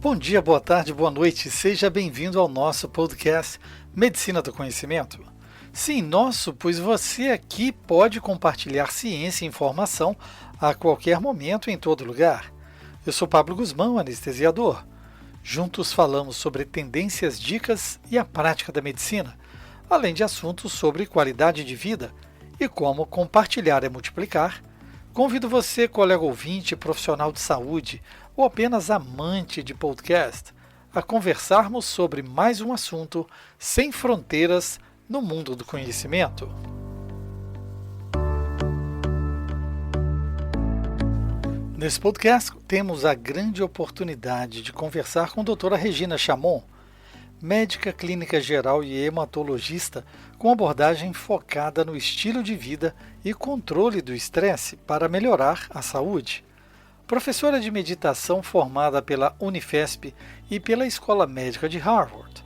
Bom dia, boa tarde, boa noite, seja bem-vindo ao nosso podcast Medicina do Conhecimento. Sim, nosso, pois você aqui pode compartilhar ciência e informação a qualquer momento, em todo lugar. Eu sou Pablo Guzmão, anestesiador. Juntos falamos sobre tendências, dicas e a prática da medicina, além de assuntos sobre qualidade de vida e como compartilhar é multiplicar. Convido você, colega ouvinte, profissional de saúde ou apenas amante de podcast, a conversarmos sobre mais um assunto sem fronteiras no mundo do conhecimento. Nesse podcast, temos a grande oportunidade de conversar com a doutora Regina Chamon, médica clínica geral e hematologista com abordagem focada no estilo de vida e controle do estresse para melhorar a saúde. Professora de meditação formada pela Unifesp e pela Escola Médica de Harvard.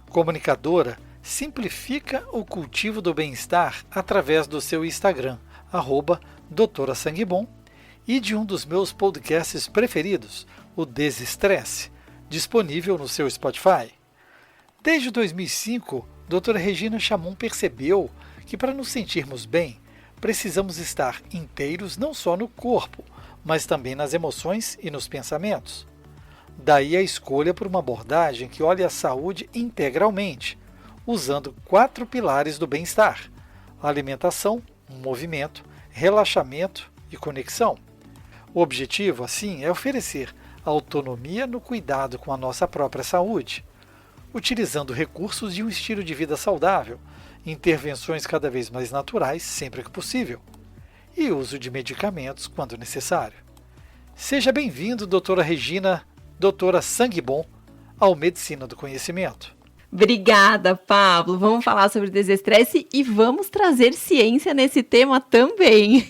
Comunicadora, simplifica o cultivo do bem-estar através do seu Instagram, @doutorasanguebom, e de um dos meus podcasts preferidos, o Desestresse, disponível no seu Spotify. Desde 2005, doutora Regina Chamon percebeu que para nos sentirmos bem, precisamos estar inteiros não só no corpo, mas também nas emoções e nos pensamentos. Daí a escolha por uma abordagem que olha a saúde integralmente, usando 4 pilares do bem-estar: alimentação, movimento, relaxamento e conexão. O objetivo, assim, é oferecer autonomia no cuidado com a nossa própria saúde, utilizando recursos de um estilo de vida saudável, intervenções cada vez mais naturais sempre que possível, e uso de medicamentos quando necessário. Seja bem-vindo, doutora Regina, doutora Sanguebom, ao Medicina do Conhecimento. Obrigada, Pablo. Vamos falar sobre desestresse e vamos trazer ciência nesse tema também.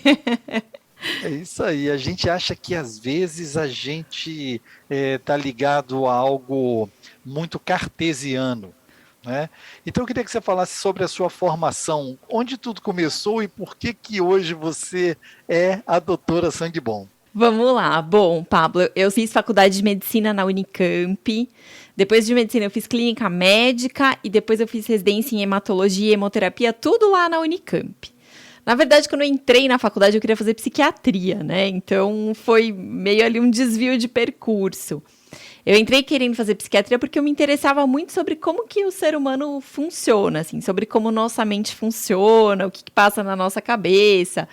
É isso aí, a gente acha que às vezes a gente está ligado a algo muito cartesiano, né? Então eu queria que você falasse sobre a sua formação, onde tudo começou e por que hoje você é a doutora Sanguebom. Vamos lá. Bom, Pablo, eu fiz faculdade de medicina na Unicamp. Depois de medicina eu fiz clínica médica e depois eu fiz residência em hematologia e hemoterapia, tudo lá na Unicamp. Na verdade, quando eu entrei na faculdade, eu queria fazer psiquiatria, né? Então, foi meio ali um desvio de percurso. Eu entrei querendo fazer psiquiatria porque eu me interessava muito sobre como que o ser humano funciona, assim, sobre como nossa mente funciona, o que passa na nossa cabeça.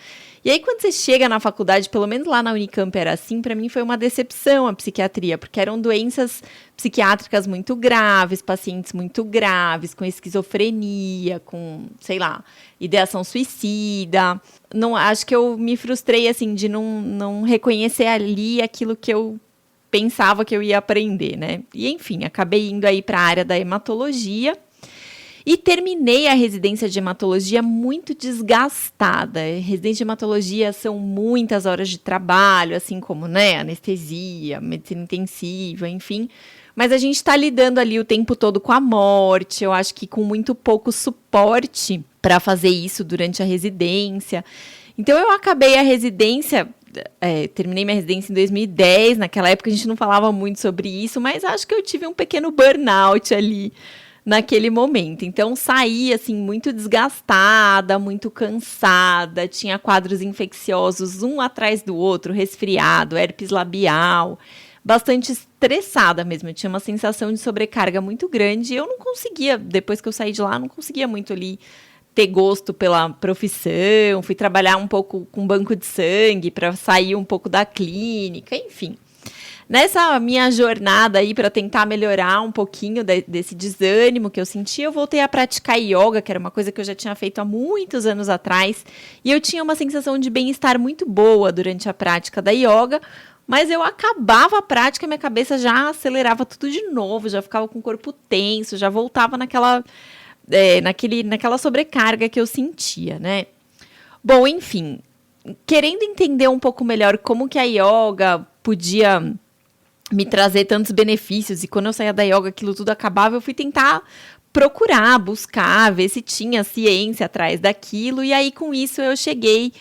E aí, quando você chega na faculdade, pelo menos lá na Unicamp era assim, para mim foi uma decepção a psiquiatria, porque eram doenças psiquiátricas muito graves, pacientes muito graves, com esquizofrenia, com, sei lá, ideação suicida. Não, acho que eu me frustrei, assim, de não reconhecer ali aquilo que eu pensava que eu ia aprender, né? E, enfim, acabei indo aí para a área da hematologia. E terminei a residência de hematologia muito desgastada. Residência de hematologia são muitas horas de trabalho, assim como, né, anestesia, medicina intensiva, enfim. Mas a gente está lidando ali o tempo todo com a morte, eu acho que com muito pouco suporte para fazer isso durante a residência. Então eu acabei a residência, terminei minha residência em 2010, naquela época a gente não falava muito sobre isso, mas acho que eu tive um pequeno burnout ali naquele momento. Então, saí, assim, muito desgastada, muito cansada, tinha quadros infecciosos um atrás do outro, resfriado, herpes labial, bastante estressada mesmo. Eu tinha uma sensação de sobrecarga muito grande e eu não conseguia, depois que eu saí de lá, não conseguia muito ali ter gosto pela profissão, fui trabalhar um pouco com banco de sangue para sair um pouco da clínica, enfim. Nessa minha jornada aí para tentar melhorar um pouquinho desse desânimo que eu senti, eu voltei a praticar yoga, que era uma coisa que eu já tinha feito há muitos anos atrás, e eu tinha uma sensação de bem-estar muito boa durante a prática da yoga, mas eu acabava a prática e minha cabeça já acelerava tudo de novo, já ficava com o corpo tenso, já voltava naquela sobrecarga que eu sentia, né? Bom, enfim, querendo entender um pouco melhor como que a yoga podia me trazer tantos benefícios, e quando eu saía da yoga aquilo tudo acabava, eu fui tentar procurar, buscar, ver se tinha ciência atrás daquilo, e aí com isso eu cheguei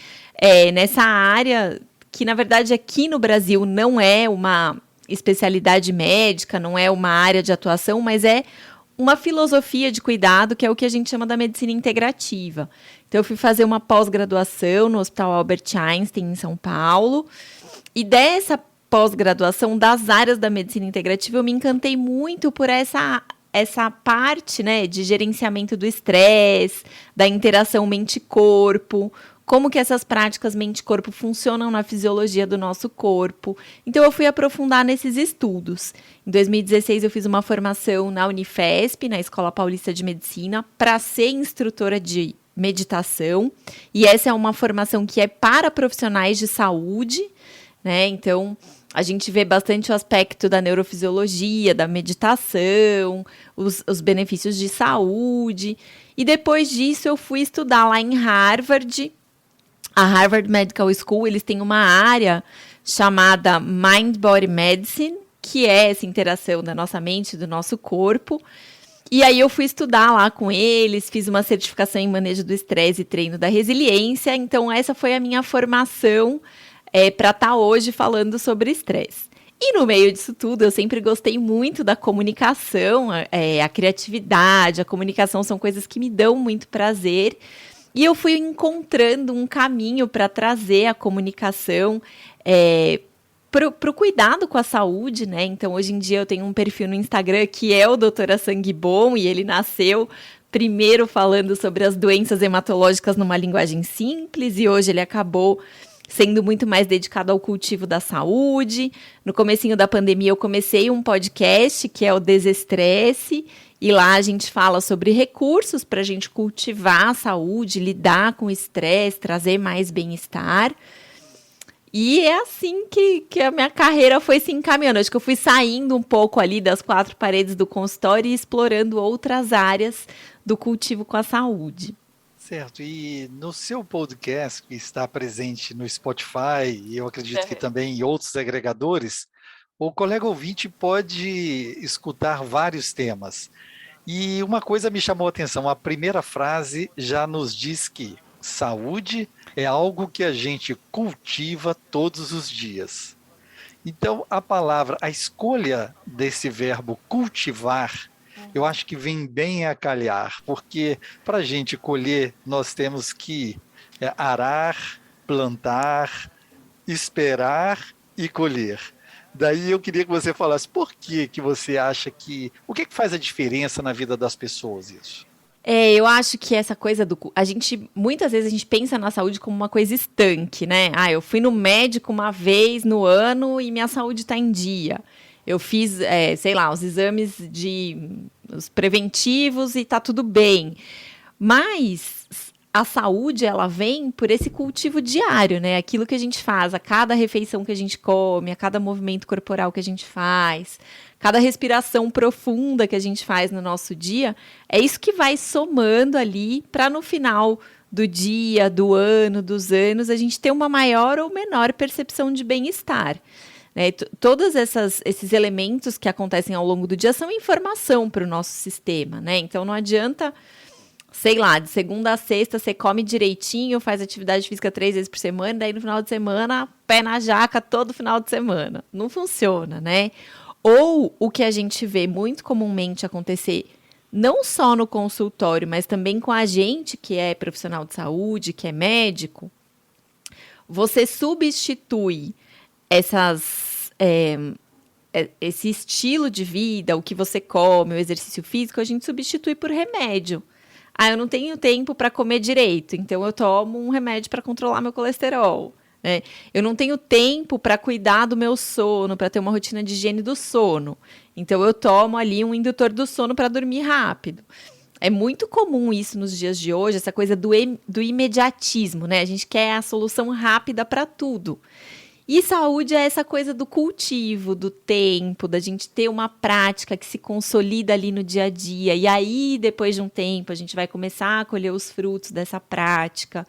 nessa área que na verdade aqui no Brasil não é uma especialidade médica, não é uma área de atuação, mas é uma filosofia de cuidado, que é o que a gente chama da medicina integrativa. Então, eu fui fazer uma pós-graduação no Hospital Albert Einstein, em São Paulo, e dessa pós-graduação das áreas da medicina integrativa, eu me encantei muito por essa parte, né, de gerenciamento do estresse, da interação mente-corpo, como que essas práticas mente-corpo funcionam na fisiologia do nosso corpo. Então, eu fui aprofundar nesses estudos. Em 2016, eu fiz uma formação na Unifesp, na Escola Paulista de Medicina, para ser instrutora de meditação. E essa é uma formação que é para profissionais de saúde, né? Então, a gente vê bastante o aspecto da neurofisiologia, da meditação, os benefícios de saúde. E depois disso, eu fui estudar lá em Harvard. A Harvard Medical School, eles têm uma área chamada Mind-Body Medicine, que é essa interação da nossa mente e do nosso corpo. E aí eu fui estudar lá com eles, fiz uma certificação em manejo do estresse e treino da resiliência. Então, essa foi a minha formação para estar hoje falando sobre estresse. E no meio disso tudo, eu sempre gostei muito da comunicação, a criatividade, a comunicação são coisas que me dão muito prazer. E eu fui encontrando um caminho para trazer a comunicação para o cuidado com a saúde, né? Então, hoje em dia, eu tenho um perfil no Instagram que é o Doutora Sangue Bom, e ele nasceu primeiro falando sobre as doenças hematológicas numa linguagem simples, e hoje ele acabou sendo muito mais dedicado ao cultivo da saúde. No comecinho da pandemia, eu comecei um podcast, que é o Desestresse, e lá a gente fala sobre recursos para a gente cultivar a saúde, lidar com o estresse, trazer mais bem-estar. E é assim que a minha carreira foi se encaminhando. Acho que eu fui saindo um pouco ali das quatro paredes do consultório e explorando outras áreas do cultivo com a saúde. Certo, e no seu podcast, que está presente no Spotify, e eu acredito que também em outros agregadores, o colega ouvinte pode escutar vários temas. E uma coisa me chamou a atenção, a primeira frase já nos diz que saúde é algo que a gente cultiva todos os dias. Então, a escolha desse verbo cultivar, eu acho que vem bem a calhar, porque para a gente colher, nós temos que arar, plantar, esperar e colher. Daí eu queria que você falasse por que você acha o que faz a diferença na vida das pessoas isso? Eu acho que essa coisa muitas vezes a gente pensa na saúde como uma coisa estanque, né? Eu fui no médico uma vez no ano e minha saúde está em dia. Eu fiz, os exames os preventivos e está tudo bem. Mas a saúde, ela vem por esse cultivo diário, né? Aquilo que a gente faz, a cada refeição que a gente come, a cada movimento corporal que a gente faz, cada respiração profunda que a gente faz no nosso dia, é isso que vai somando ali para no final do dia, do ano, dos anos, a gente ter uma maior ou menor percepção de bem-estar. Né? Todos esses elementos que acontecem ao longo do dia são informação para o nosso sistema, né? Então não adianta, de segunda a sexta você come direitinho, faz atividade física 3 vezes por semana, daí no final de semana, pé na jaca todo final de semana. Não funciona, né? Ou o que a gente vê muito comumente acontecer, não só no consultório, mas também com a gente que é profissional de saúde, que é médico, você substitui esse estilo de vida, o que você come, o exercício físico, a gente substitui por remédio. Eu não tenho tempo para comer direito, então eu tomo um remédio para controlar meu colesterol. Né? Eu não tenho tempo para cuidar do meu sono, para ter uma rotina de higiene do sono. Então eu tomo ali um indutor do sono para dormir rápido. É muito comum isso nos dias de hoje, essa coisa do imediatismo, né? A gente quer a solução rápida para tudo. E saúde é essa coisa do cultivo, do tempo, da gente ter uma prática que se consolida ali no dia a dia. E aí, depois de um tempo, a gente vai começar a colher os frutos dessa prática.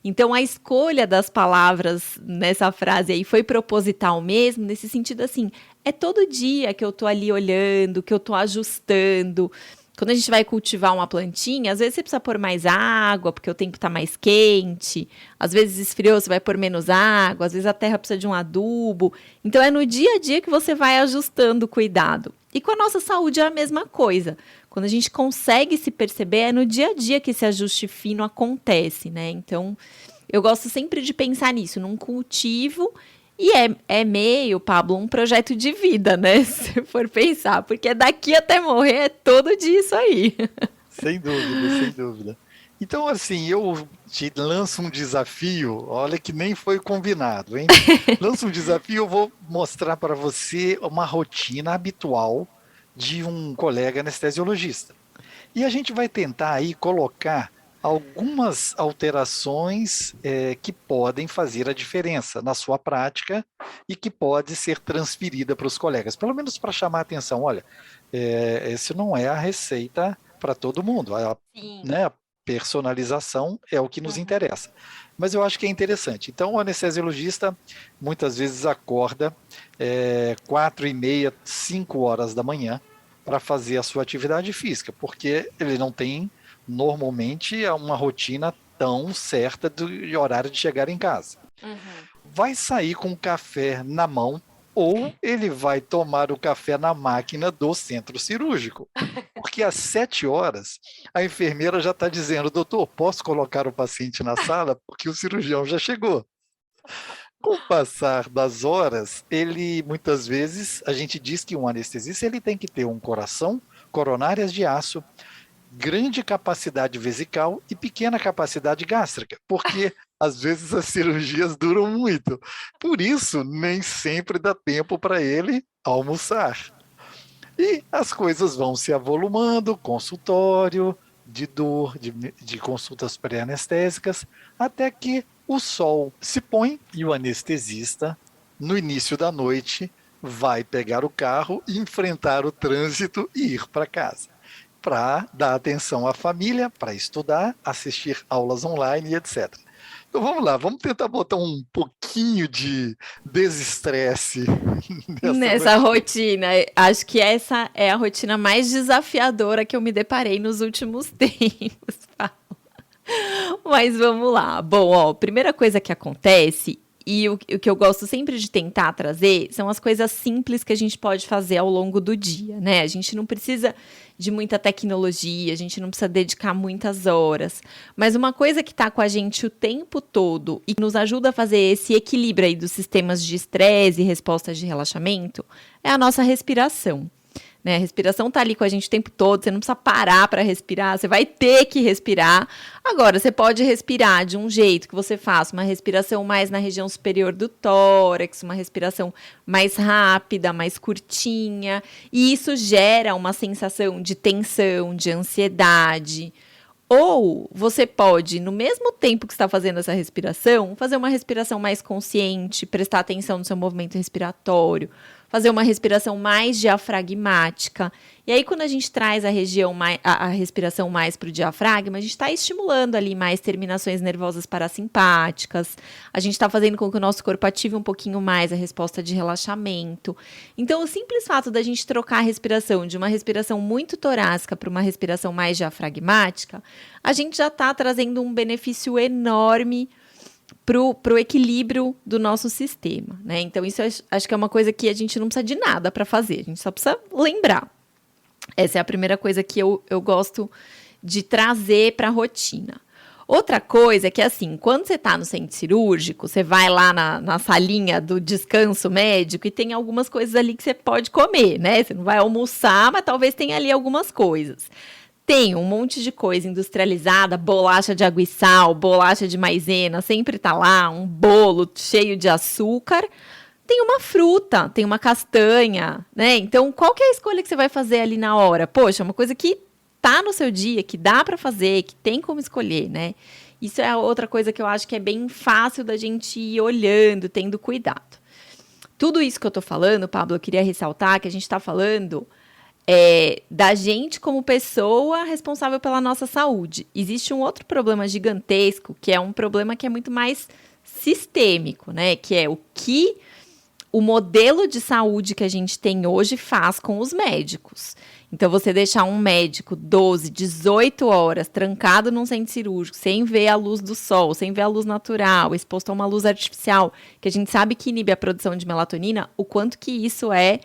Então, a escolha das palavras nessa frase aí foi proposital mesmo, nesse sentido assim, é todo dia que eu tô ali olhando, que eu tô ajustando. Quando a gente vai cultivar uma plantinha, às vezes você precisa pôr mais água, porque o tempo está mais quente. Às vezes esfriou, você vai pôr menos água. Às vezes a terra precisa de um adubo. Então, é no dia a dia que você vai ajustando o cuidado. E com a nossa saúde é a mesma coisa. Quando a gente consegue se perceber, é no dia a dia que esse ajuste fino acontece, né? Então, eu gosto sempre de pensar nisso, num cultivo. E é meio, Pablo, um projeto de vida, né? Se for pensar, porque daqui até morrer é todo dia isso aí. Sem dúvida, sem dúvida. Então, assim, eu te lanço um desafio, olha que nem foi combinado, hein? Lanço um desafio, eu vou mostrar para você uma rotina habitual de um colega anestesiologista. E a gente vai tentar aí colocar algumas alterações que podem fazer a diferença na sua prática e que pode ser transferida para os colegas, pelo menos para chamar a atenção. Olha, esse não é a receita para todo mundo, né, a personalização é o que nos interessa. Mas eu acho que é interessante. Então, o anestesiologista muitas vezes acorda 4h30, 5 horas da manhã para fazer a sua atividade física, porque ele não tem normalmente uma rotina tão certa do horário de chegar em casa. Vai sair com o café na mão ou ele vai tomar o café na máquina do centro cirúrgico. Porque às 7 horas a enfermeira já está dizendo: doutor, posso colocar o paciente na sala? Porque o cirurgião já chegou. Com o passar das horas, ele muitas vezes, a gente diz que um anestesista ele tem que ter um coração, coronárias de aço, grande capacidade vesical e pequena capacidade gástrica, porque às vezes as cirurgias duram muito. Por isso, nem sempre dá tempo para ele almoçar. E as coisas vão se avolumando, consultório, de dor, de consultas pré-anestésicas, até que o sol se põe e o anestesista, no início da noite, vai pegar o carro, enfrentar o trânsito e ir para casa, para dar atenção à família, para estudar, assistir aulas online e etc. Então vamos lá, vamos tentar botar um pouquinho de desestresse nessa rotina. Acho que essa é a rotina mais desafiadora que eu me deparei nos últimos tempos, Paulo. Mas vamos lá. Bom, ó, primeira coisa que acontece, e o que eu gosto sempre de tentar trazer, são as coisas simples que a gente pode fazer ao longo do dia, né? A gente não precisa de muita tecnologia, a gente não precisa dedicar muitas horas. Mas uma coisa que está com a gente o tempo todo e que nos ajuda a fazer esse equilíbrio aí dos sistemas de estresse e respostas de relaxamento é a nossa respiração. Né? A respiração está ali com a gente o tempo todo, você não precisa parar para respirar, você vai ter que respirar. Agora, você pode respirar de um jeito que você faça uma respiração mais na região superior do tórax, uma respiração mais rápida, mais curtinha, e isso gera uma sensação de tensão, de ansiedade. Ou você pode, no mesmo tempo que está fazendo essa respiração, fazer uma respiração mais consciente, prestar atenção no seu movimento respiratório, fazer uma respiração mais diafragmática. E aí, quando a gente traz a respiração mais para o diafragma, a gente está estimulando ali mais terminações nervosas parasimpáticas, a gente está fazendo com que o nosso corpo ative um pouquinho mais a resposta de relaxamento. Então, o simples fato da gente trocar a respiração de uma respiração muito torácica para uma respiração mais diafragmática, a gente já está trazendo um benefício enorme para o equilíbrio do nosso sistema, né? Então, isso acho que é uma coisa que a gente não precisa de nada para fazer, a gente só precisa lembrar. Essa é a primeira coisa que eu gosto de trazer para a rotina. Outra coisa é que, assim, quando você está no centro cirúrgico, você vai lá na salinha do descanso médico e tem algumas coisas ali que você pode comer, né? Você não vai almoçar, mas talvez tenha ali algumas coisas. Tem um monte de coisa industrializada, bolacha de água e sal, bolacha de maisena, sempre tá lá, um bolo cheio de açúcar. Tem uma fruta, tem uma castanha, né? Então, qual que é a escolha que você vai fazer ali na hora? Poxa, uma coisa que tá no seu dia, que dá para fazer, que tem como escolher, né? Isso é outra coisa que eu acho que é bem fácil da gente ir olhando, tendo cuidado. Tudo isso que eu tô falando, Pablo, eu queria ressaltar que a gente tá falando da gente como pessoa responsável pela nossa saúde. Existe um outro problema gigantesco, que é um problema que é muito mais sistêmico, né? Que é o que o modelo de saúde que a gente tem hoje faz com os médicos. Então, você deixar um médico 12, 18 horas trancado num centro cirúrgico, sem ver a luz do sol, sem ver a luz natural, exposto a uma luz artificial, que a gente sabe que inibe a produção de melatonina, o quanto que isso é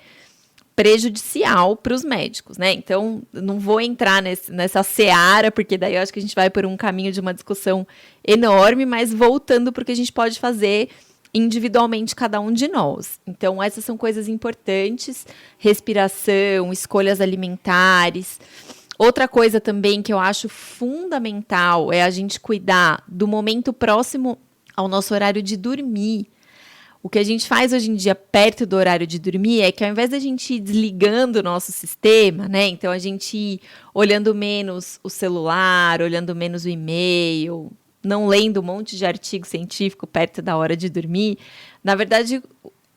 prejudicial para os médicos, né? Então, não vou entrar nessa seara, porque daí eu acho que a gente vai por um caminho de uma discussão enorme, mas voltando para o que a gente pode fazer individualmente cada um de nós. Então, essas são coisas importantes, respiração, escolhas alimentares. Outra coisa também que eu acho fundamental é a gente cuidar do momento próximo ao nosso horário de dormir. O que a gente faz hoje em dia perto do horário de dormir é que ao invés da gente ir desligando o nosso sistema, né? Então a gente ir olhando menos o celular, olhando menos o e-mail, não lendo um monte de artigo científico perto da hora de dormir, na verdade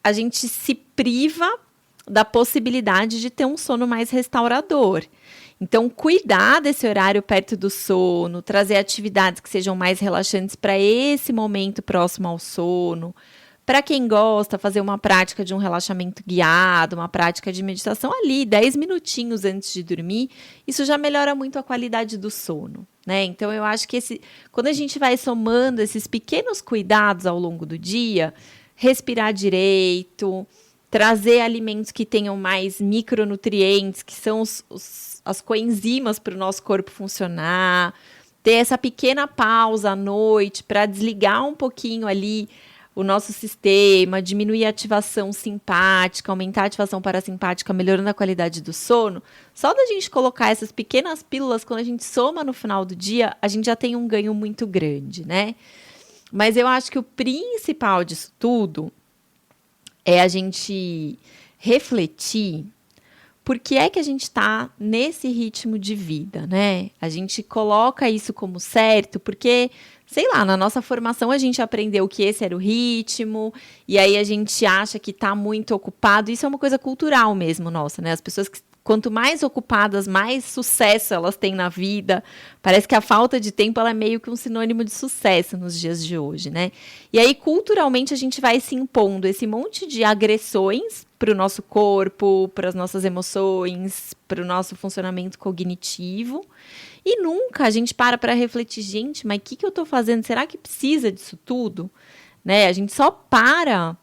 a gente se priva da possibilidade de ter um sono mais restaurador. Então, cuidar desse horário perto do sono, trazer atividades que sejam mais relaxantes para esse momento próximo ao sono. Para quem gosta, fazer uma prática de um relaxamento guiado, uma prática de meditação ali, 10 minutinhos antes de dormir, isso já melhora muito a qualidade do sono, né? Então, eu acho que quando a gente vai somando esses pequenos cuidados ao longo do dia, respirar direito, trazer alimentos que tenham mais micronutrientes, que são as coenzimas para o nosso corpo funcionar, ter essa pequena pausa à noite para desligar um pouquinho ali o nosso sistema, diminuir a ativação simpática, aumentar a ativação parasimpática, melhorando a qualidade do sono. Só da gente colocar essas pequenas pílulas, quando a gente soma no final do dia, a gente já tem um ganho muito grande, né? Mas eu acho que o principal disso tudo é a gente refletir por que é que a gente está nesse ritmo de vida, né? A gente coloca isso como certo porque, sei lá, na nossa formação a gente aprendeu que esse era o ritmo, e aí a gente acha que está muito ocupado. Isso é uma coisa cultural mesmo nossa, né? As pessoas que quanto mais ocupadas, mais sucesso elas têm na vida. Parece que a falta de tempo ela é meio que um sinônimo de sucesso nos dias de hoje, né? E aí, culturalmente, a gente vai se impondo esse monte de agressões para o nosso corpo, para as nossas emoções, para o nosso funcionamento cognitivo. E nunca a gente para refletir, gente, mas o que eu estou fazendo? Será que precisa disso tudo? Né? A gente só para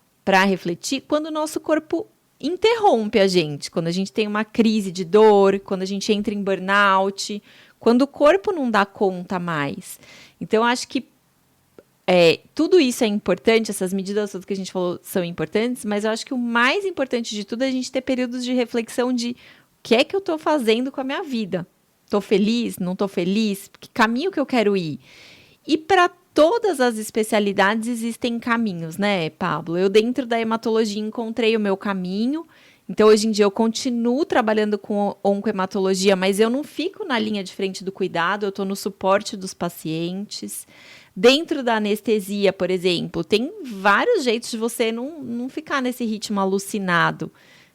refletir quando o nosso corpo interrompe a gente, quando a gente tem uma crise de dor, quando a gente entra em burnout, quando o corpo não dá conta mais. Então, eu acho que tudo isso é importante, essas medidas todas que a gente falou são importantes, mas eu acho que o mais importante de tudo é a gente ter períodos de reflexão de o que é que eu estou fazendo com a minha vida. Estou feliz? Não estou feliz? Que caminho que eu quero ir? E para todas as especialidades existem caminhos, né, Pablo? Eu, dentro da hematologia, encontrei o meu caminho. Então, hoje em dia, eu continuo trabalhando com oncohematologia, mas eu não fico na linha de frente do cuidado, eu estou no suporte dos pacientes. Dentro da anestesia, por exemplo, tem vários jeitos de você não ficar nesse ritmo alucinado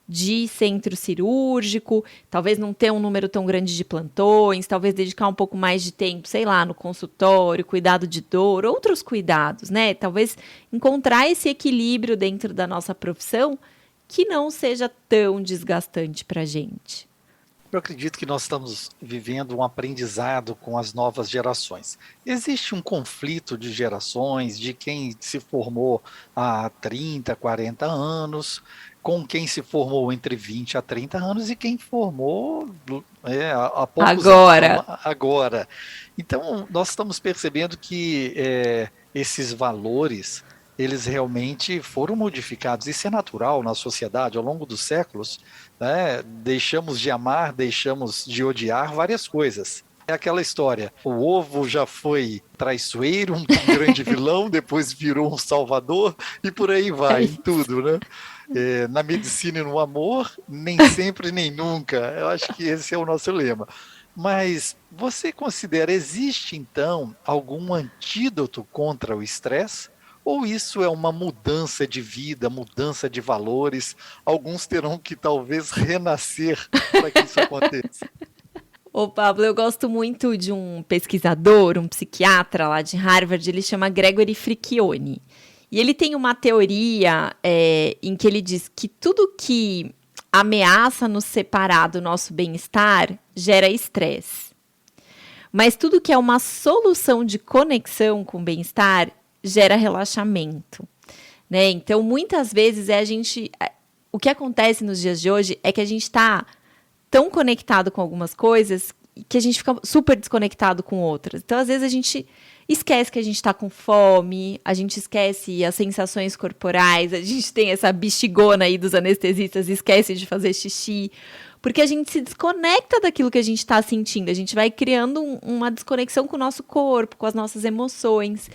de centro cirúrgico, talvez não ter um número tão grande de plantões, talvez dedicar um pouco mais de tempo, sei lá, no consultório, cuidado de dor, outros cuidados, né? Talvez encontrar esse equilíbrio dentro da nossa profissão que não seja tão desgastante para a gente. Eu acredito que nós estamos vivendo um aprendizado com as novas gerações. Existe um conflito de gerações, de quem se formou há 30, 40 anos, com quem se formou entre 20 a 30 anos e quem formou há poucos anos. Agora. Então, nós estamos percebendo que esses valores, eles realmente foram modificados. Isso é natural na sociedade ao longo dos séculos, né? Deixamos de amar, deixamos de odiar várias coisas. É aquela história, o ovo já foi traiçoeiro, um grande vilão, depois virou um salvador e por aí vai, em tudo, né? Na medicina e no amor, nem sempre nem nunca. Eu acho que esse é o nosso lema. Mas você considera, existe então algum antídoto contra o estresse? Ou isso é uma mudança de vida, mudança de valores? Alguns terão que talvez renascer para que isso aconteça. Ô, Pablo, eu gosto muito de um pesquisador, um psiquiatra lá de Harvard, ele chama Gregory Fricchione. E ele tem uma teoria em que ele diz que tudo que ameaça nos separar do nosso bem-estar gera estresse. Mas tudo que é uma solução de conexão com o bem-estar gera relaxamento, né? Então, muitas vezes o que acontece nos dias de hoje é que a gente está tão conectado com algumas coisas que a gente fica super desconectado com outras. Então, às vezes, a gente esquece que a gente está com fome, a gente esquece as sensações corporais, a gente tem essa bexigona aí dos anestesistas, esquece de fazer xixi, porque a gente se desconecta daquilo que a gente está sentindo, a gente vai criando uma desconexão com o nosso corpo, com as nossas emoções.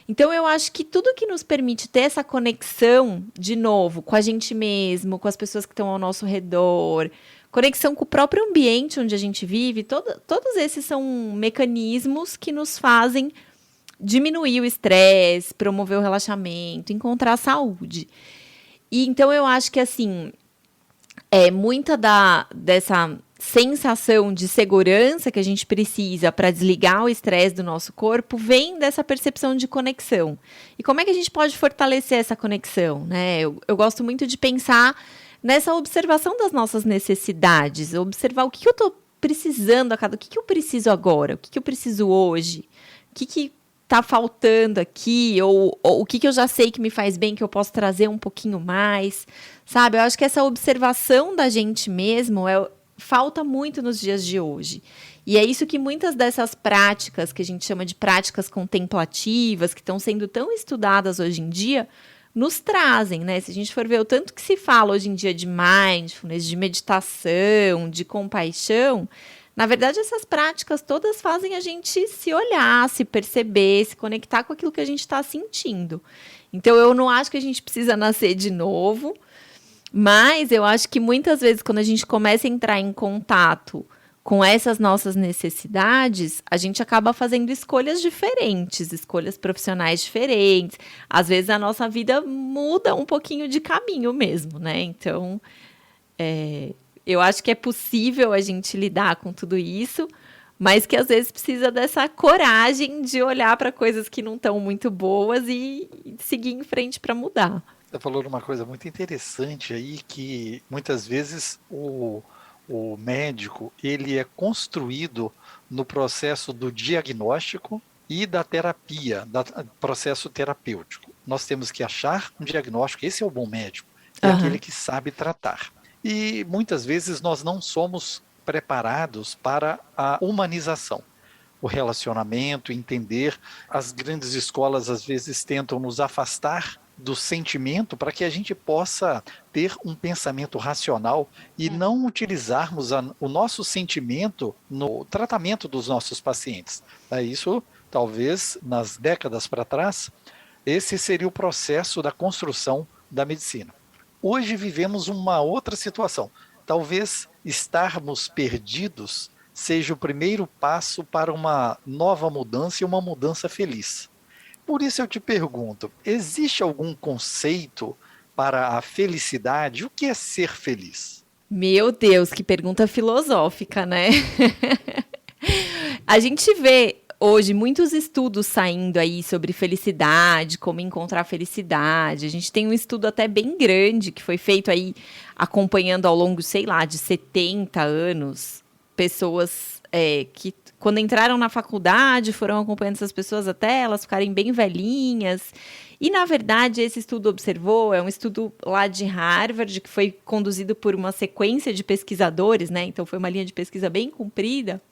Então, eu acho que tudo que nos permite ter essa conexão, de novo, com a gente mesmo, com as pessoas que estão ao nosso redor, conexão com o próprio ambiente onde a gente vive, todos esses são mecanismos que nos fazem diminuir o estresse, promover o relaxamento, encontrar saúde. E então eu acho que assim, muita dessa sensação de segurança que a gente precisa para desligar o estresse do nosso corpo vem dessa percepção de conexão. E como é que a gente pode fortalecer essa conexão, né? Eu gosto muito de pensar nessa observação das nossas necessidades, observar o que eu estou precisando o que eu preciso agora, o que eu preciso hoje, o que está faltando aqui, ou o que eu já sei que me faz bem, que eu posso trazer um pouquinho mais, sabe? Eu acho que essa observação da gente mesmo falta muito nos dias de hoje. E é isso que muitas dessas práticas, que a gente chama de práticas contemplativas, que estão sendo tão estudadas hoje em dia, nos trazem, né? Se a gente for ver o tanto que se fala hoje em dia de mindfulness, de meditação, de compaixão, na verdade, essas práticas todas fazem a gente se olhar, se perceber, se conectar com aquilo que a gente está sentindo. Então, eu não acho que a gente precisa nascer de novo, mas eu acho que muitas vezes, quando a gente começa a entrar em contato com essas nossas necessidades, a gente acaba fazendo escolhas diferentes, escolhas profissionais diferentes. Às vezes, a nossa vida muda um pouquinho de caminho mesmo, né? Então, eu acho que é possível a gente lidar com tudo isso, mas que às vezes precisa dessa coragem de olhar para coisas que não estão muito boas e seguir em frente para mudar. Você falou de uma coisa muito interessante aí, que muitas vezes o médico ele é construído no processo do diagnóstico e da terapia, do processo terapêutico. Nós temos que achar um diagnóstico, esse é o bom médico, é aquele que sabe tratar. E muitas vezes nós não somos preparados para a humanização, o relacionamento, entender. As grandes escolas às vezes tentam nos afastar do sentimento para que a gente possa ter um pensamento racional e não utilizarmos o nosso sentimento no tratamento dos nossos pacientes. Isso, talvez, nas décadas para trás, esse seria o processo da construção da medicina. Hoje vivemos uma outra situação. Talvez estarmos perdidos seja o primeiro passo para uma nova mudança e uma mudança feliz. Por isso eu te pergunto, existe algum conceito para a felicidade? O que é ser feliz? Meu Deus, que pergunta filosófica, né? A gente vê hoje muitos estudos saindo aí sobre felicidade, como encontrar felicidade. A gente tem um estudo até bem grande que foi feito aí acompanhando ao longo, sei lá, de 70 anos, pessoas que quando entraram na faculdade foram acompanhando essas pessoas até elas ficarem bem velhinhas. E, na verdade, esse estudo observou, é um estudo lá de Harvard, que foi conduzido por uma sequência de pesquisadores, né? Então, foi uma linha de pesquisa bem comprida.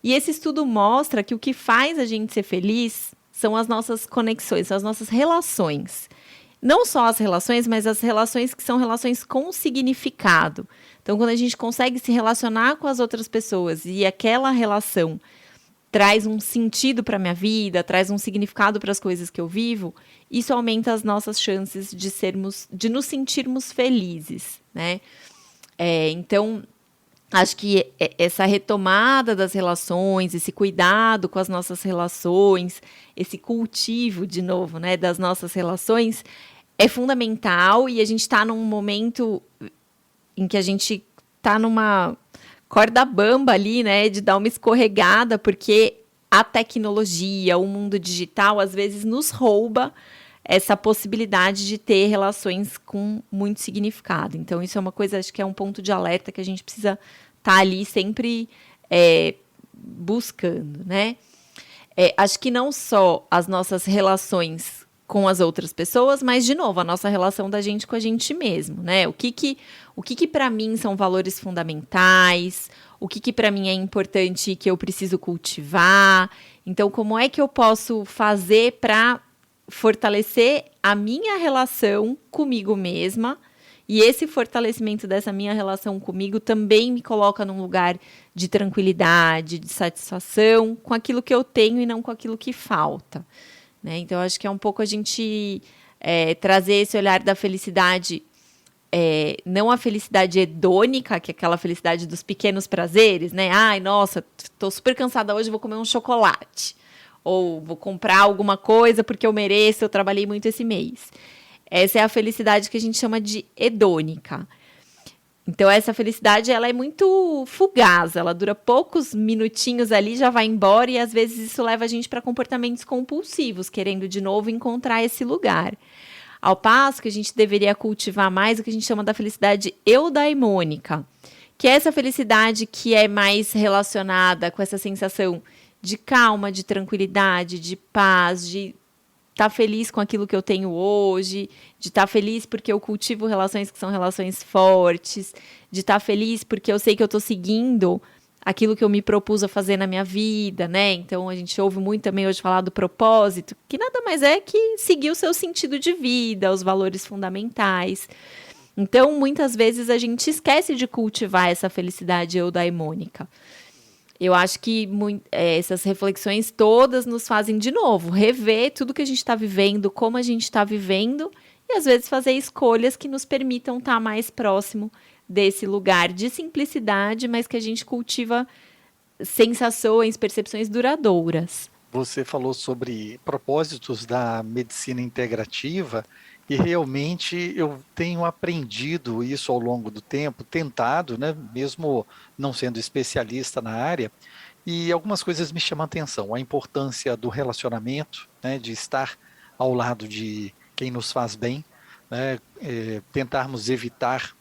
E esse estudo mostra que o que faz a gente ser feliz são as nossas conexões, são as nossas relações. Não só as relações, mas as relações que são relações com significado. Então, quando a gente consegue se relacionar com as outras pessoas e aquela relação traz um sentido para a minha vida, traz um significado para as coisas que eu vivo, isso aumenta as nossas chances de nos sentirmos felizes, né? Então, acho que essa retomada das relações, esse cuidado com as nossas relações, esse cultivo, de novo, né, das nossas relações, é fundamental. E a gente está num momento em que a gente está numa corda bamba ali, né, de dar uma escorregada, porque a tecnologia, o mundo digital, às vezes nos rouba essa possibilidade de ter relações com muito significado. Então, isso é uma coisa, acho que é um ponto de alerta que a gente precisa estar ali sempre buscando, né? Acho que não só as nossas relações com as outras pessoas, mas, de novo, a nossa relação da gente com a gente mesmo, né? O que para mim são valores fundamentais, o que para mim é importante que eu preciso cultivar. Então, como é que eu posso fazer para fortalecer a minha relação comigo mesma? E esse fortalecimento dessa minha relação comigo também me coloca num lugar de tranquilidade, de satisfação com aquilo que eu tenho e não com aquilo que falta, né? Então, acho que é um pouco a gente trazer esse olhar da felicidade, não a felicidade hedônica, que é aquela felicidade dos pequenos prazeres, né? Ai, nossa, tô super cansada hoje, vou comer um chocolate. Ou vou comprar alguma coisa porque eu mereço, eu trabalhei muito esse mês. Essa é a felicidade que a gente chama de hedônica. Então, essa felicidade, ela é muito fugaz, ela dura poucos minutinhos ali, já vai embora, e às vezes isso leva a gente para comportamentos compulsivos, querendo de novo encontrar esse lugar. Ao passo que a gente deveria cultivar mais o que a gente chama da felicidade eudaimônica, que é essa felicidade que é mais relacionada com essa sensação de calma, de tranquilidade, de paz, de estar feliz com aquilo que eu tenho hoje, de estar feliz porque eu cultivo relações que são relações fortes, de estar feliz porque eu sei que eu estou seguindo aquilo que eu me propus a fazer na minha vida, né? Então, a gente ouve muito também hoje falar do propósito, que nada mais é que seguir o seu sentido de vida, os valores fundamentais. Então, muitas vezes a gente esquece de cultivar essa felicidade eudaimônica. Eu acho que essas reflexões todas nos fazem, de novo, rever tudo que a gente está vivendo, como a gente está vivendo, e às vezes fazer escolhas que nos permitam estar mais próximo desse lugar de simplicidade, mas que a gente cultiva sensações, percepções duradouras. Você falou sobre propósitos da medicina integrativa e realmente eu tenho aprendido isso ao longo do tempo, tentado, né, mesmo não sendo especialista na área, e algumas coisas me chamam a atenção. A importância do relacionamento, né, de estar ao lado de quem nos faz bem, né, tentarmos evitar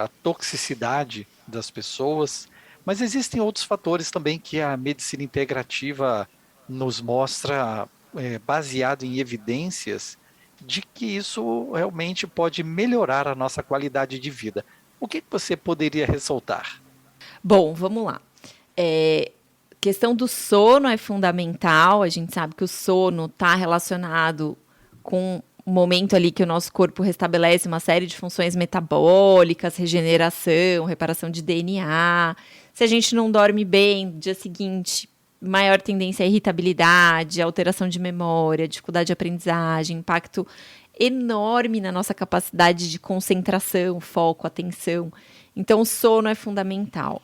a toxicidade das pessoas, mas existem outros fatores também que a medicina integrativa nos mostra, baseado em evidências, de que isso realmente pode melhorar a nossa qualidade de vida. O que você poderia ressaltar? Bom, vamos lá. Questão do sono é fundamental. A gente sabe que o sono está relacionado com o momento ali que o nosso corpo restabelece uma série de funções metabólicas, regeneração, reparação de DNA. Se a gente não dorme bem, no dia seguinte, maior tendência à irritabilidade, alteração de memória, dificuldade de aprendizagem, impacto enorme na nossa capacidade de concentração, foco, atenção. Então, o sono é fundamental.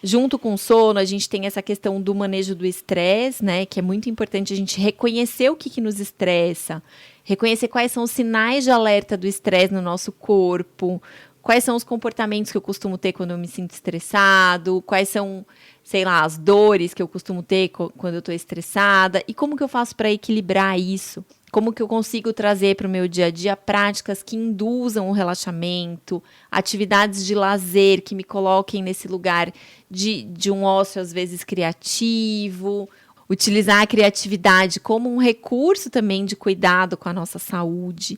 Junto com o sono, a gente tem essa questão do manejo do estresse, né? Que é muito importante a gente reconhecer o que nos estressa, reconhecer quais são os sinais de alerta do estresse no nosso corpo, quais são os comportamentos que eu costumo ter quando eu me sinto estressado, quais são, sei lá, as dores que eu costumo ter quando eu estou estressada, e como que eu faço para equilibrar isso? Como que eu consigo trazer para o meu dia a dia práticas que induzam o relaxamento, atividades de lazer que me coloquem nesse lugar de um ócio, às vezes, criativo, utilizar a criatividade como um recurso também de cuidado com a nossa saúde.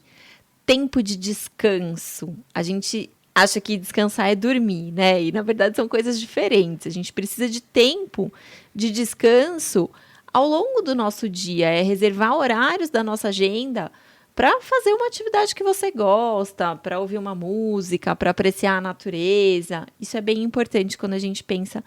Tempo de descanso. A gente acha que descansar é dormir, né? E, na verdade, são coisas diferentes. A gente precisa de tempo de descanso ao longo do nosso dia, reservar horários da nossa agenda para fazer uma atividade que você gosta, para ouvir uma música, para apreciar a natureza. Isso é bem importante quando a gente pensa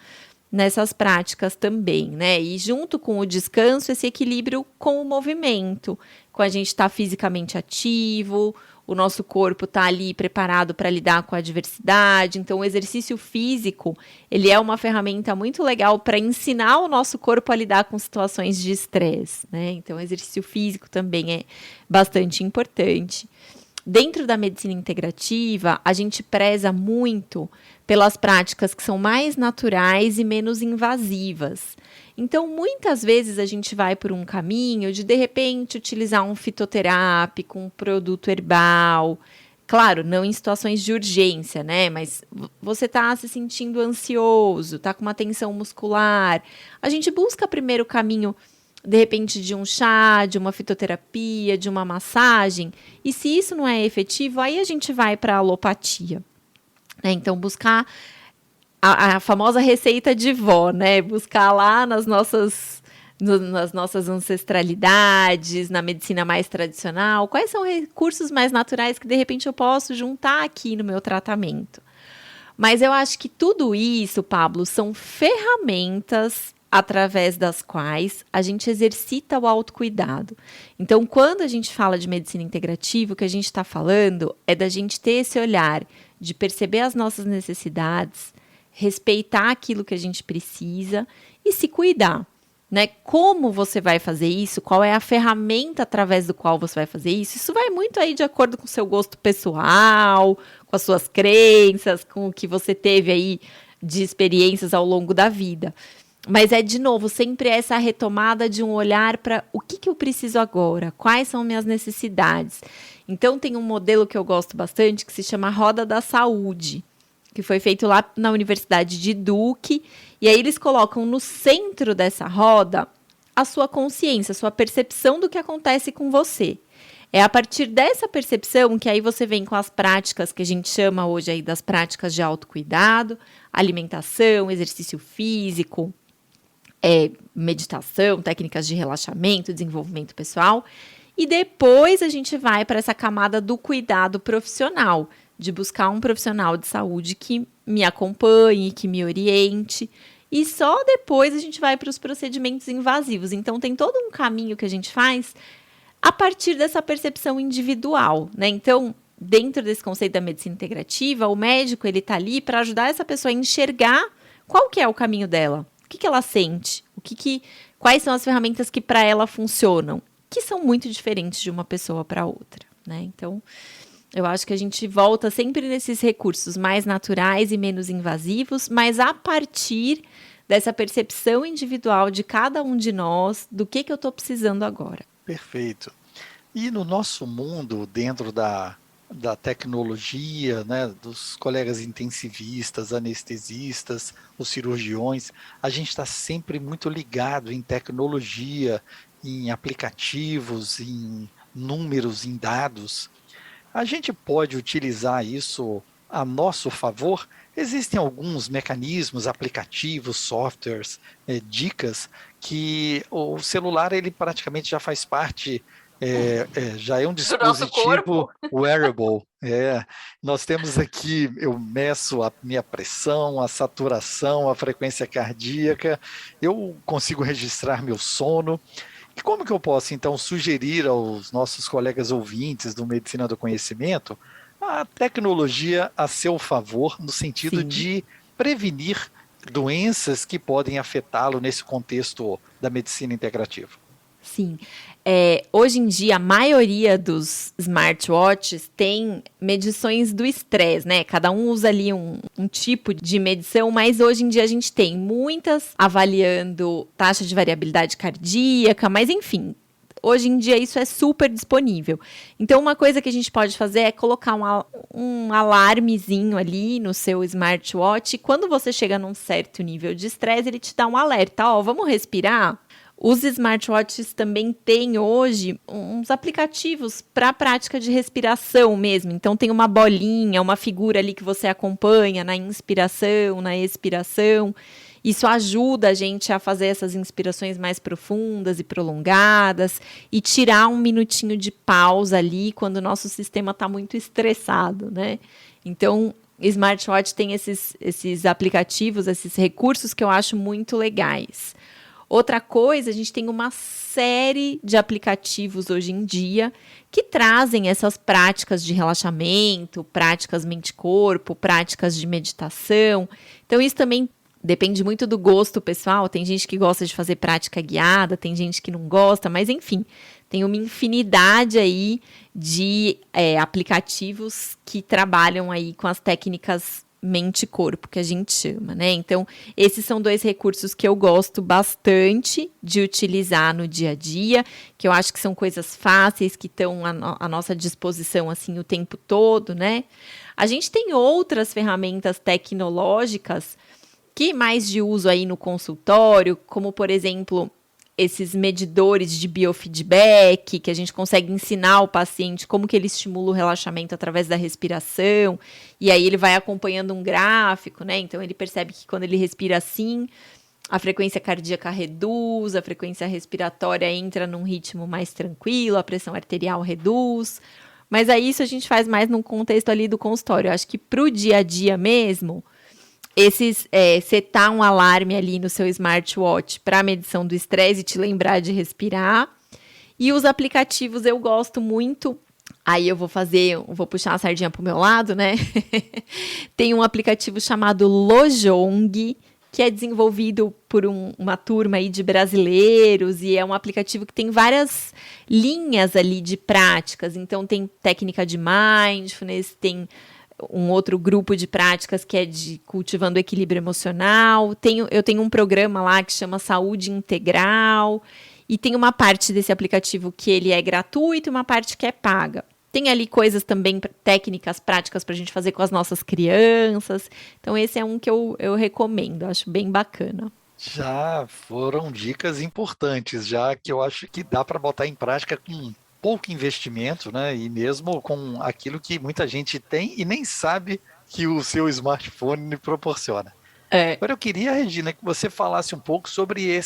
nessas práticas também, né? E junto com o descanso, esse equilíbrio com o movimento, com a gente estar fisicamente ativo, o nosso corpo está ali preparado para lidar com a adversidade. Então, o exercício físico, ele é uma ferramenta muito legal para ensinar o nosso corpo a lidar com situações de estresse, né? Então, o exercício físico também é bastante importante. Dentro da medicina integrativa, a gente preza muito pelas práticas que são mais naturais e menos invasivas. Então, muitas vezes a gente vai por um caminho de repente, utilizar um fitoterápico, um produto herbal. Claro, não em situações de urgência, né? Mas você está se sentindo ansioso, está com uma tensão muscular. A gente busca primeiro o caminho, de repente, de um chá, de uma fitoterapia, de uma massagem. E se isso não é efetivo, aí a gente vai para a alopatia. Né? Então, buscar a famosa receita de vó, né? Buscar lá nas nossas ancestralidades, na medicina mais tradicional, quais são recursos mais naturais que de repente eu posso juntar aqui no meu tratamento. Mas eu acho que tudo isso, Pablo, são ferramentas através das quais a gente exercita o autocuidado. Então, quando a gente fala de medicina integrativa, o que a gente está falando é da gente ter esse olhar de perceber as nossas necessidades, respeitar aquilo que a gente precisa e se cuidar. Né? Como você vai fazer isso? Qual é a ferramenta através do qual você vai fazer isso? Isso vai muito aí de acordo com o seu gosto pessoal, com as suas crenças, com o que você teve aí de experiências ao longo da vida. Mas é, de novo, sempre essa retomada de um olhar para o que eu preciso agora, quais são minhas necessidades. Então, tem um modelo que eu gosto bastante que se chama Roda da Saúde, que foi feito lá na Universidade de Duke. E aí eles colocam no centro dessa roda a sua consciência, a sua percepção do que acontece com você. É a partir dessa percepção que aí você vem com as práticas que a gente chama hoje aí das práticas de autocuidado, alimentação, exercício físico, meditação, técnicas de relaxamento, desenvolvimento pessoal. E depois a gente vai para essa camada do cuidado profissional, de buscar um profissional de saúde que me acompanhe, que me oriente. E só depois a gente vai para os procedimentos invasivos. Então, tem todo um caminho que a gente faz a partir dessa percepção individual, né? Então, dentro desse conceito da medicina integrativa, o médico ele está ali para ajudar essa pessoa a enxergar qual que é o caminho dela, o que ela sente, quais são as ferramentas que para ela funcionam, que são muito diferentes de uma pessoa para outra, né? Então, eu acho que a gente volta sempre nesses recursos mais naturais e menos invasivos, mas a partir dessa percepção individual de cada um de nós do que eu estou precisando agora. Perfeito. E no nosso mundo, dentro da tecnologia, né, dos colegas intensivistas, anestesistas, os cirurgiões, a gente está sempre muito ligado em tecnologia, em aplicativos, em números, em dados. A gente pode utilizar isso a nosso favor? Existem alguns mecanismos, aplicativos, softwares, dicas, que o celular ele praticamente já faz parte, já é um dispositivo wearable. Nós temos aqui, eu meço a minha pressão, a saturação, a frequência cardíaca, eu consigo registrar meu sono. E como que eu posso, então, sugerir aos nossos colegas ouvintes do Medicina do Conhecimento a tecnologia a seu favor, no sentido de prevenir doenças que podem afetá-lo nesse contexto da medicina integrativa? Sim. Hoje em dia, a maioria dos smartwatches tem medições do estresse, né? Cada um usa ali um tipo de medição, mas hoje em dia a gente tem muitas avaliando taxa de variabilidade cardíaca, mas enfim, hoje em dia isso é super disponível. Então, uma coisa que a gente pode fazer é colocar um alarmezinho ali no seu smartwatch. E quando você chega num certo nível de estresse, ele te dá um alerta. Vamos respirar? Os smartwatches também têm hoje uns aplicativos para a prática de respiração mesmo. Então, tem uma bolinha, uma figura ali que você acompanha na inspiração, na expiração. Isso ajuda a gente a fazer essas inspirações mais profundas e prolongadas e tirar um minutinho de pausa ali quando o nosso sistema está muito estressado, né? Então, smartwatch tem esses aplicativos, esses recursos que eu acho muito legais. Outra coisa, a gente tem uma série de aplicativos hoje em dia que trazem essas práticas de relaxamento, práticas mente-corpo, práticas de meditação. Então, isso também depende muito do gosto pessoal. Tem gente que gosta de fazer prática guiada, tem gente que não gosta, mas enfim, tem uma infinidade aí de aplicativos que trabalham aí com as técnicas mente-corpo, que a gente chama, né? Então, esses são 2 recursos que eu gosto bastante de utilizar no dia a dia, que eu acho que são coisas fáceis, que estão à nossa disposição, assim, o tempo todo, né? A gente tem outras ferramentas tecnológicas que mais de uso aí no consultório, como, por exemplo, esses medidores de biofeedback, que a gente consegue ensinar o paciente como que ele estimula o relaxamento através da respiração, e aí ele vai acompanhando um gráfico, né? Então, ele percebe que quando ele respira assim, a frequência cardíaca reduz, a frequência respiratória entra num ritmo mais tranquilo, a pressão arterial reduz. Mas aí isso a gente faz mais num contexto ali do consultório. Eu acho que para o dia a dia mesmo, setar um alarme ali no seu smartwatch para medição do estresse e te lembrar de respirar. E os aplicativos eu gosto muito. Aí eu vou puxar a sardinha pro meu lado, né? Tem um aplicativo chamado Lojong, que é desenvolvido por uma turma aí de brasileiros, e é um aplicativo que tem várias linhas ali de práticas. Então, tem técnica de mindfulness, tem um outro grupo de práticas que é de cultivando equilíbrio emocional. Eu tenho um programa lá que chama Saúde Integral, e tem uma parte desse aplicativo que ele é gratuito e uma parte que é paga. Tem ali coisas também, técnicas, práticas para a gente fazer com as nossas crianças. Então, esse é um que eu recomendo, acho bem bacana. Já foram dicas importantes, já que eu acho que dá para botar em prática com pouco investimento, né? E mesmo com aquilo que muita gente tem e nem sabe que o seu smartphone lhe proporciona. Agora eu queria, Regina, que você falasse um pouco sobre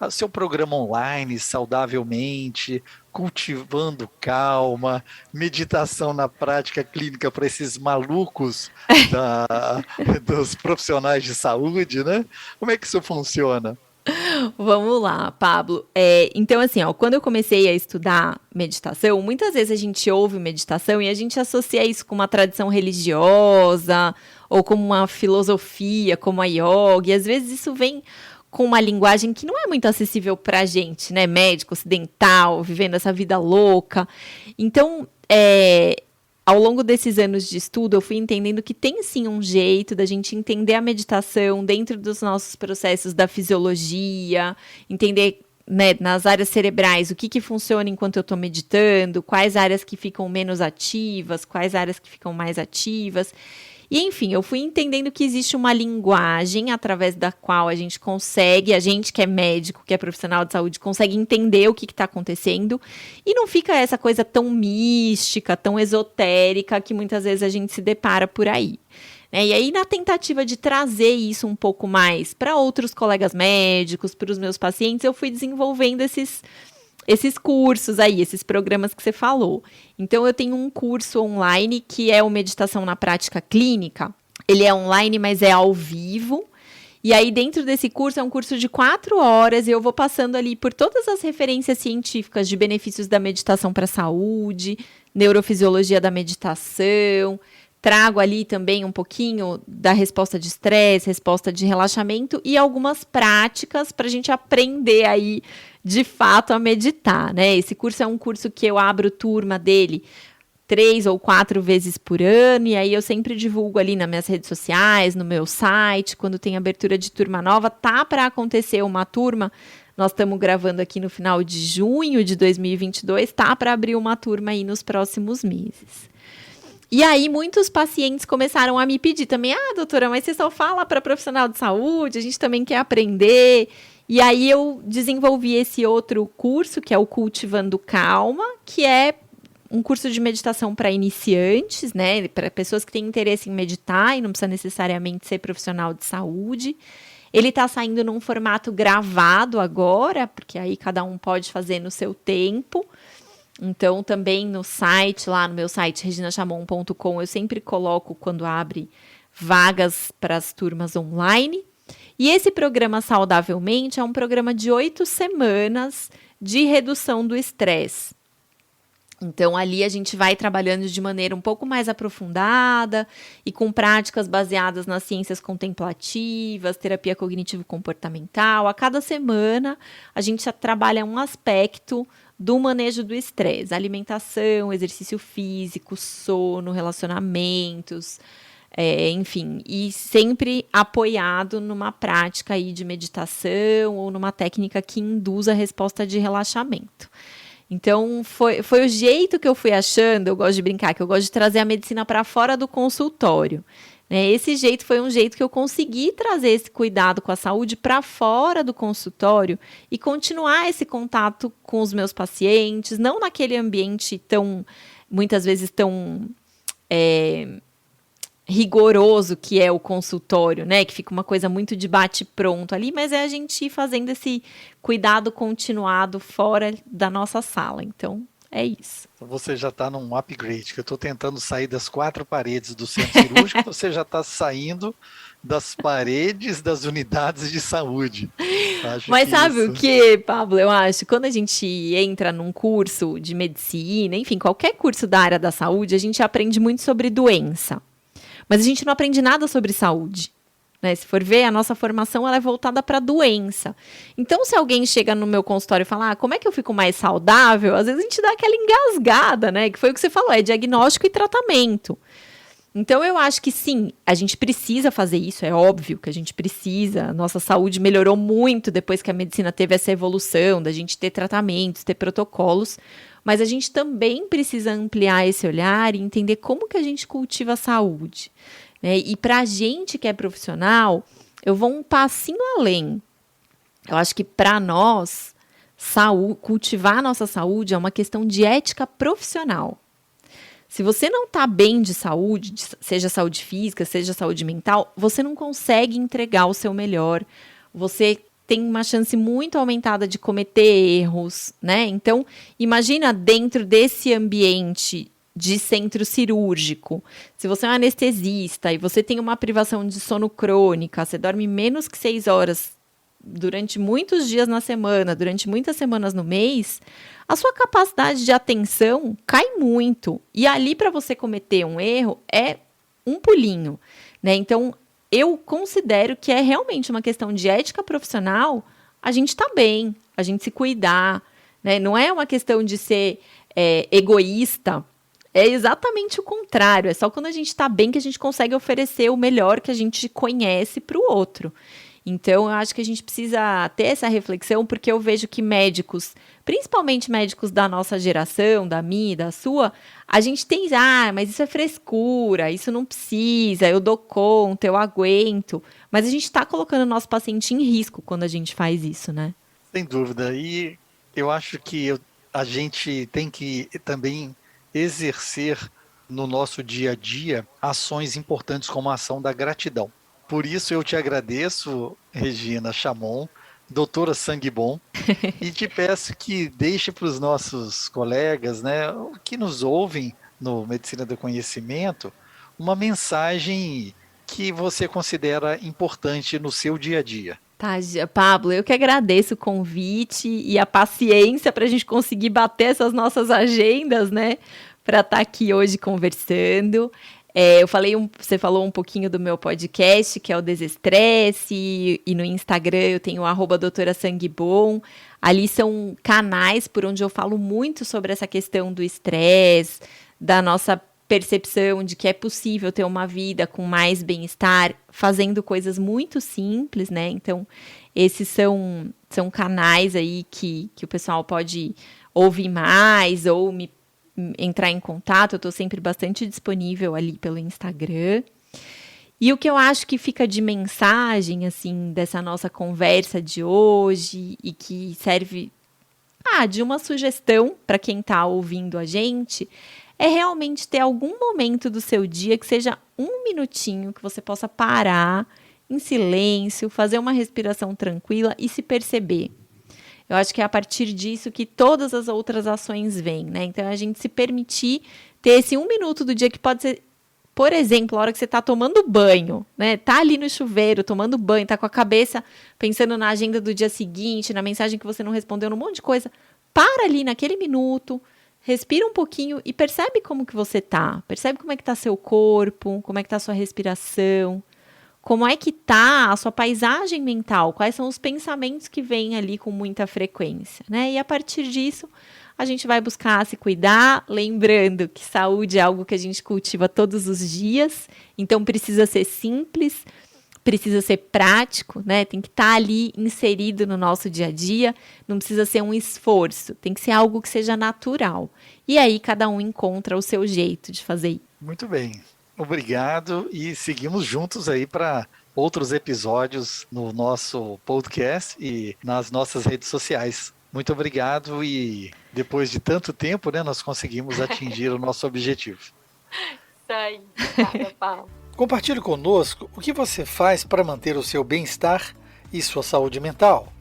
seu programa online, saudavelmente, cultivando calma, meditação na prática clínica para esses malucos dos profissionais de saúde, né? Como é que isso funciona? Vamos lá, Pablo. Então, assim, quando eu comecei a estudar meditação, muitas vezes a gente ouve meditação e a gente associa isso com uma tradição religiosa ou com uma filosofia, como a yoga, e às vezes isso vem com uma linguagem que não é muito acessível pra gente, né? Médico, ocidental, vivendo essa vida louca. Então, ao longo desses anos de estudo, eu fui entendendo que tem sim um jeito da gente entender a meditação dentro dos nossos processos da fisiologia, entender, né, nas áreas cerebrais o que funciona enquanto eu estou meditando, quais áreas que ficam menos ativas, quais áreas que ficam mais ativas. E, enfim, eu fui entendendo que existe uma linguagem através da qual a gente que é médico, que é profissional de saúde, consegue entender o que está acontecendo. E não fica essa coisa tão mística, tão esotérica, que muitas vezes a gente se depara por aí. E aí, na tentativa de trazer isso um pouco mais para outros colegas médicos, para os meus pacientes, eu fui desenvolvendo esses cursos aí, esses programas que você falou. Então, eu tenho um curso online que é o Meditação na Prática Clínica. Ele é online, mas é ao vivo. E aí, dentro desse curso, é um curso de 4 horas e eu vou passando ali por todas as referências científicas de benefícios da meditação para a saúde, neurofisiologia da meditação. Trago ali também um pouquinho da resposta de estresse, resposta de relaxamento e algumas práticas para a gente aprender aí, de fato, a meditar, né? Esse curso é um curso que eu abro turma dele 3 ou 4 vezes por ano, e aí eu sempre divulgo ali nas minhas redes sociais, no meu site, quando tem abertura de turma nova, tá para acontecer uma turma. Nós estamos gravando aqui no final de junho de 2022, tá para abrir uma turma aí nos próximos meses. E aí, muitos pacientes começaram a me pedir também, doutora, mas você só fala para profissional de saúde, a gente também quer aprender. E aí, eu desenvolvi esse outro curso, que é o Cultivando Calma, que é um curso de meditação para iniciantes, né, para pessoas que têm interesse em meditar e não precisa necessariamente ser profissional de saúde. Ele está saindo num formato gravado agora, porque aí cada um pode fazer no seu tempo. Então, também no site, lá no meu site, reginachamon.com, eu sempre coloco, quando abre, vagas para as turmas online. E esse programa Saudavelmente é um programa de 8 semanas de redução do estresse. Então, ali a gente vai trabalhando de maneira um pouco mais aprofundada e com práticas baseadas nas ciências contemplativas, terapia cognitivo-comportamental. A cada semana, a gente trabalha um aspecto do manejo do estresse, alimentação, exercício físico, sono, relacionamentos, enfim, e sempre apoiado numa prática aí de meditação ou numa técnica que induza a resposta de relaxamento. Então, foi o jeito que eu fui achando, eu gosto de brincar, que eu gosto de trazer a medicina para fora do consultório. Né? Esse jeito foi um jeito que eu consegui trazer esse cuidado com a saúde para fora do consultório e continuar esse contato com os meus pacientes, não naquele ambiente tão, muitas vezes tão rigoroso que é o consultório, né? Que fica uma coisa muito de bate-pronto ali, mas é a gente ir fazendo esse cuidado continuado fora da nossa sala. Então, é isso. Você já está num upgrade, que eu estou tentando sair das 4 paredes do centro cirúrgico, você já está saindo das paredes das unidades de saúde. Mas sabe o que, Pablo? Eu acho, quando a gente entra num curso de medicina, enfim, qualquer curso da área da saúde, a gente aprende muito sobre doença. Mas a gente não aprende nada sobre saúde. Né? Se for ver, a nossa formação ela é voltada para a doença. Então, se alguém chega no meu consultório e fala, como é que eu fico mais saudável? Às vezes a gente dá aquela engasgada, né? Que foi o que você falou, é diagnóstico e tratamento. Então, eu acho que sim, a gente precisa fazer isso, é óbvio que a gente precisa. A nossa saúde melhorou muito depois que a medicina teve essa evolução, da gente ter tratamentos, ter protocolos. Mas a gente também precisa ampliar esse olhar e entender como que a gente cultiva a saúde. Né? E para a gente que é profissional, eu vou um passinho além. Eu acho que para nós, cultivar a nossa saúde é uma questão de ética profissional. Se você não está bem de saúde, seja saúde física, seja saúde mental, você não consegue entregar o seu melhor. Você tem uma chance muito aumentada de cometer erros, né? Então, imagina dentro desse ambiente de centro cirúrgico, se você é um anestesista e você tem uma privação de sono crônica, você dorme menos que 6 horas durante muitos dias na semana, durante muitas semanas no mês, a sua capacidade de atenção cai muito. E ali, para você cometer um erro, é um pulinho, né? Então, eu considero que é realmente uma questão de ética profissional a gente tá bem, a gente se cuidar, né? Não é uma questão de ser egoísta, é exatamente o contrário. É só quando a gente está bem que a gente consegue oferecer o melhor que a gente conhece para o outro. Então, eu acho que a gente precisa ter essa reflexão, porque eu vejo que médicos, principalmente médicos da nossa geração, da minha e da sua, a gente tem, mas isso é frescura, isso não precisa, eu dou conta, eu aguento. Mas a gente está colocando o nosso paciente em risco quando a gente faz isso, né? Sem dúvida. E eu acho que a gente tem que também exercer no nosso dia a dia ações importantes como a ação da gratidão. Por isso eu te agradeço, Regina Chamon, doutora Sangue Bom, e te peço que deixe para os nossos colegas, né, que nos ouvem no Medicina do Conhecimento, uma mensagem que você considera importante no seu dia a dia. Tá, Pablo, eu que agradeço o convite e a paciência para a gente conseguir bater essas nossas agendas, né, para estar aqui hoje conversando. Você falou um pouquinho do meu podcast, que é o Desestresse, e no Instagram eu tenho o @doutora Sangue Bom. Ali são canais por onde eu falo muito sobre essa questão do estresse, da nossa percepção de que é possível ter uma vida com mais bem-estar, fazendo coisas muito simples, né? Então, esses são canais aí que o pessoal pode ouvir mais ou entrar em contato. Eu estou sempre bastante disponível ali pelo Instagram. E o que eu acho que fica de mensagem, assim, dessa nossa conversa de hoje e que serve de uma sugestão para quem está ouvindo a gente, é realmente ter algum momento do seu dia que seja um minutinho que você possa parar em silêncio, fazer uma respiração tranquila e se perceber. Eu acho que é a partir disso que todas as outras ações vêm, né? Então, a gente se permitir ter esse 1 minuto do dia que pode ser, por exemplo, a hora que você está tomando banho, né? Tá ali no chuveiro, tomando banho, tá com a cabeça pensando na agenda do dia seguinte, na mensagem que você não respondeu, num monte de coisa. Para ali naquele minuto, respira um pouquinho e percebe como que você tá. Percebe como é que tá seu corpo, como é que tá a sua respiração. Como é que tá a sua paisagem mental? Quais são os pensamentos que vêm ali com muita frequência, né? E a partir disso, a gente vai buscar se cuidar, lembrando que saúde é algo que a gente cultiva todos os dias, então precisa ser simples, precisa ser prático, né? Tem que estar ali inserido no nosso dia a dia, não precisa ser um esforço, tem que ser algo que seja natural. E aí cada um encontra o seu jeito de fazer isso. Muito bem, obrigado e seguimos juntos aí para outros episódios no nosso podcast e nas nossas redes sociais. Muito obrigado e depois de tanto tempo, né, nós conseguimos atingir o nosso objetivo. Isso aí, obrigada, Paulo. Compartilhe conosco o que você faz para manter o seu bem-estar e sua saúde mental.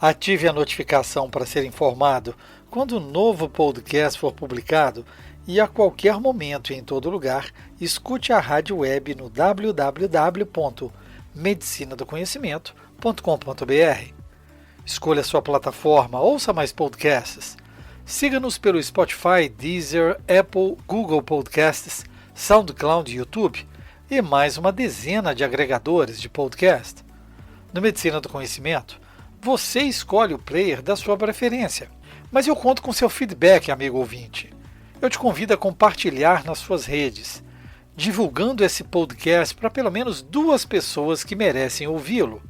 Ative a notificação para ser informado quando um novo podcast for publicado e a qualquer momento e em todo lugar, escute a rádio web no www.medicinadoconhecimento.com.br. Escolha sua plataforma, ouça mais podcasts. Siga-nos pelo Spotify, Deezer, Apple, Google Podcasts, SoundCloud e YouTube e mais uma dezena de agregadores de podcast. No Medicina do Conhecimento, você escolhe o player da sua preferência, mas eu conto com seu feedback, amigo ouvinte. Eu te convido a compartilhar nas suas redes, divulgando esse podcast para pelo menos 2 pessoas que merecem ouvi-lo.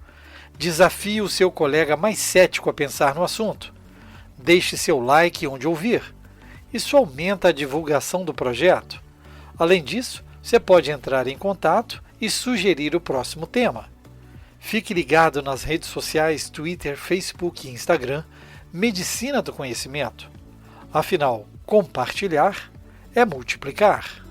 Desafie o seu colega mais cético a pensar no assunto. Deixe seu like onde ouvir. Isso aumenta a divulgação do projeto. Além disso, você pode entrar em contato e sugerir o próximo tema. Fique ligado nas redes sociais Twitter, Facebook e Instagram, Medicina do Conhecimento. Afinal, compartilhar é multiplicar.